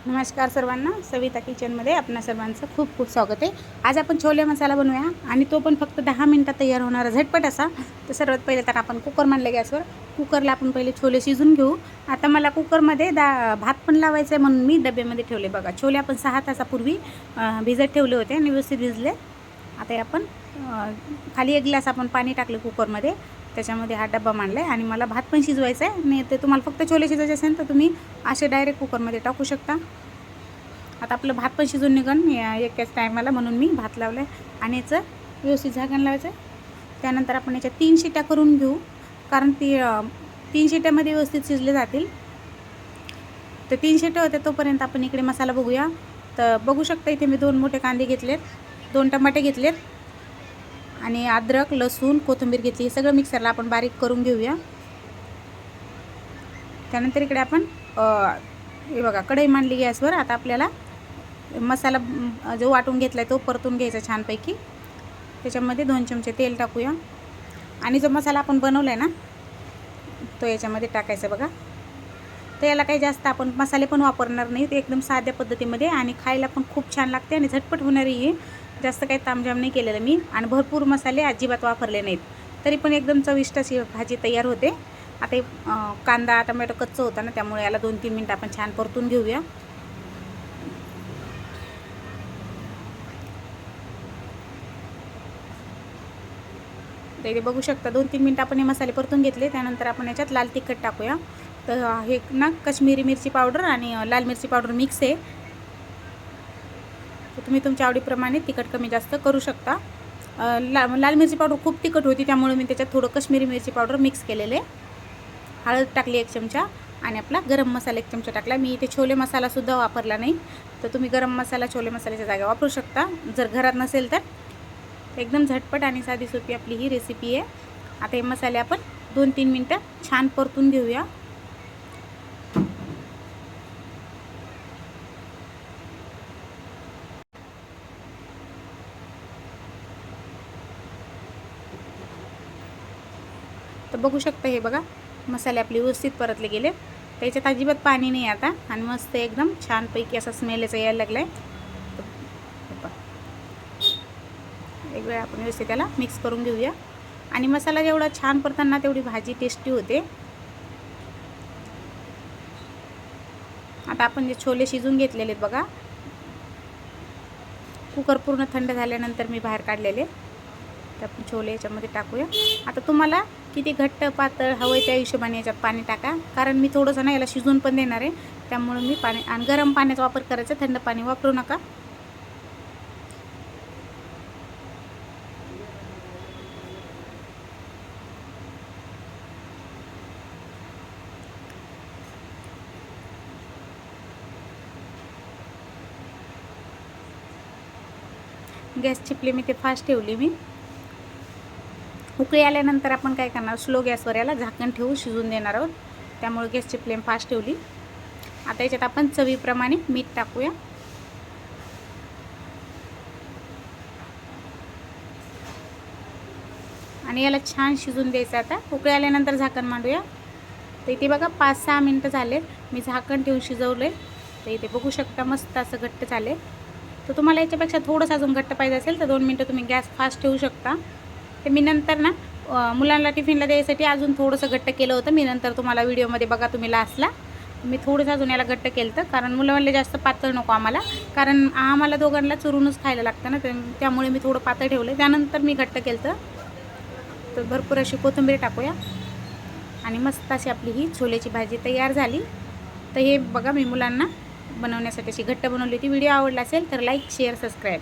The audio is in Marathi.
नमस्कार सर्वांना, सविता किचनमध्ये आपणा सर्वांचं खूप खूप स्वागत आहे। आज आपण छोले मसाला बनवूया आणि तो पण फक्त 10 मिनिटात तयार होणारा झटपट असा। तर सर्वात पहिले तर आपण कुकर मांडले गॅसवर। कुकरला आपण पहिले छोले शिजून घेऊ। आता मला कुकरमध्ये भात पण लावायचा आहे म्हणून मी डब्यामध्ये ठेवले बघा। छोले आपण 6 तासापूर्वी भिजत ठेवले होते आणि व्यवस्थित भिजले। आता आपण खाली 1 ग्लास आपण पाणी टाकले कुकरमध्ये, त्याच्यामध्ये हा डब्बा मांडला आहे आणि मला भात पण शिजवायचा आहे आणि ते तुम्हाला फक्त छोले शिजवायचे असेल तर तुम्ही असे डायरेक्ट कुकरमध्ये टाकू शकता। आता आपलं भात पण शिजून निघन एकाच टायमाला म्हणून मी भात लावला आहे आणि याचं व्यवस्थित झाकण लावायचं आहे। त्यानंतर आपण याच्या 3 शिट्या करून घेऊ, कारण 3 शिट्यामध्ये व्यवस्थित शिजले जातील। तर 3 शिट्या होत्या तोपर्यंत आपण इकडे मसाला बघूया। तर बघू शकता इथे मी 2 मोठे कांदे घेतलेत, 2 टमाटे घेतलेत आणि अद्रक, लसूण, कोथिंबीर घेतली। हे सगळं मिक्सरला आपण बारीक करून घेऊया। त्यानंतर इकडे आपण हे बघा कढई मांडली गॅसवर। आता आपल्याला मसाला जो वाटून घेतलाय तो परतून घ्यायचा छानपैकी। त्याच्यामध्ये 2 चमचे तेल टाकूया आणि जो मसाला आपण बनवलाय ना तो याच्यामध्ये टाकायचा बघा। तर याला काही जास्त आपण मसाले पण वापरणार नाही, ते एकदम साध्या पद्धतीमध्ये आणि खायला पण खूप छान लागते आणि झटपट होणारी आहे। जास्त काही तामझाम नाही केलेलं मी आणि भरपूर मसाले अजिबात वापरले नाहीत, तरी पण एकदम चविष्ट अशी भाजी तयार होते। आता कांदा टोमॅटो कच्चा होता ना, त्यामुळे याला 2-3 मिनिट आपण छान परतून घेऊया। तर इथे बघू शकता 2-3 मिनिट आपण हे मसाले परतून घेतले। त्यानंतर आपण याच्यात लाल तिखट टाकूया। तर हे ना काश्मीरी मिरची पावडर आणि लाल मिरची पावडर मिक्स आहे, तर तुम्ही तुमच्या आवडीप्रमाणे तिखट कमी जास्त करू शकता। लाल मिरची पावडर खूप तिखट होती त्यामुळे मी त्याच्यात थोडं काश्मीरी मिरची पावडर मिक्स केलेले। हळद टाकली 1 चमचा आणि आपला गरम मसाला 1 चमचा टाकला। मी इथे छोले मसाला सुद्धा वापरला नाही, तर तुम्ही गरम मसाला छोले मसाल्याच्या जागा वापरू शकता जर घरात नसेल तर। एकदम झटपट आणि साधी सोपी आपली ही रेसिपी आहे। आता हे मसाले आपण 2-3 मिनिटं छान परतून घेऊया। तर बघू शकता हे बघा मसाले आपले व्यवस्थित परतले गेले, त्याच्यात अजिबात पाणी नाही आता आणि मस्त एकदम छानपैकी असा स्मेल यायला लागलाय। एक वेळ आपण व्यवस्थित त्याला मिक्स करून घेऊया आणि मसाला जेवढा छान परताना तेवढी भाजी टेस्टी होते। आता आपण जे छोले शिजून घेतलेले आहेत बघा, कुकर पूर्ण थंड झाल्यानंतर मी बाहेर काढलेले, तर आपण छोले याच्यामध्ये टाकूया। आता तुम्हाला किती घट्ट पातळ हवं त्या हिशोबाने याच्यात पाणी टाका, कारण मी थोडंसं ना याला शिजून पण देणार आहे, त्यामुळे मी पाणी आणि गरम पाण्याचा वापर करायचा, थंड पाणी वापरू नका। गॅसची फ्लेम इथे फास्ट ठेवली मी। उकळी आल्यानंतर आपण काय करणार, स्लो गॅसवर याला झाकण ठेवून शिजून देणार आहोत, त्यामुळे गॅसची फ्लेम फास्ट ठेवली। आता याच्यात आपण चवीप्रमाणे मीठ टाकूया आणि याला छान शिजून द्यायचं। आता उकळी आल्यानंतर झाकण मांडूया। तर इथे बघा 5-6 मिनिटं झाले मी झाकण ठेवून शिजवले, तर इथे बघू शकता मस्त असं घट्ट झाले। तर तुम्हाला याच्यापेक्षा थोडंसं अजून घट्ट पाहिजे असेल तर 2 मिनिटं तुम्ही गॅस फास्ट ठेवू शकता। ते मी नंतर ना मुलांना टिफिनला द्यायसाठी अजून थोडंसं घट्ट केलं होतं मी, नंतर तुम्हाला व्हिडिओमध्ये बघा तुम्ही लास्टला मी थोडंसं अजून याला घट्ट केलं, तर कारण मुलं म्हणले जास्त पातळ नको आम्हाला, कारण आम्हाला दोघांना चुरूनच खायला लागतं ना, त्यामुळे मी थोडं पातळ ठेवलं, त्यानंतर मी घट्ट केलं। तर भरपूर अशी कोथिंबीर टाकूया आणि मस्त अशी आपली ही छोलेची भाजी तयार झाली। तर हे बघा मी मुलांना बनवण्यासाठी अशी घट्ट बनवली होती। व्हिडिओ आवडला असेल तर लाईक शेअर सबस्क्राईब।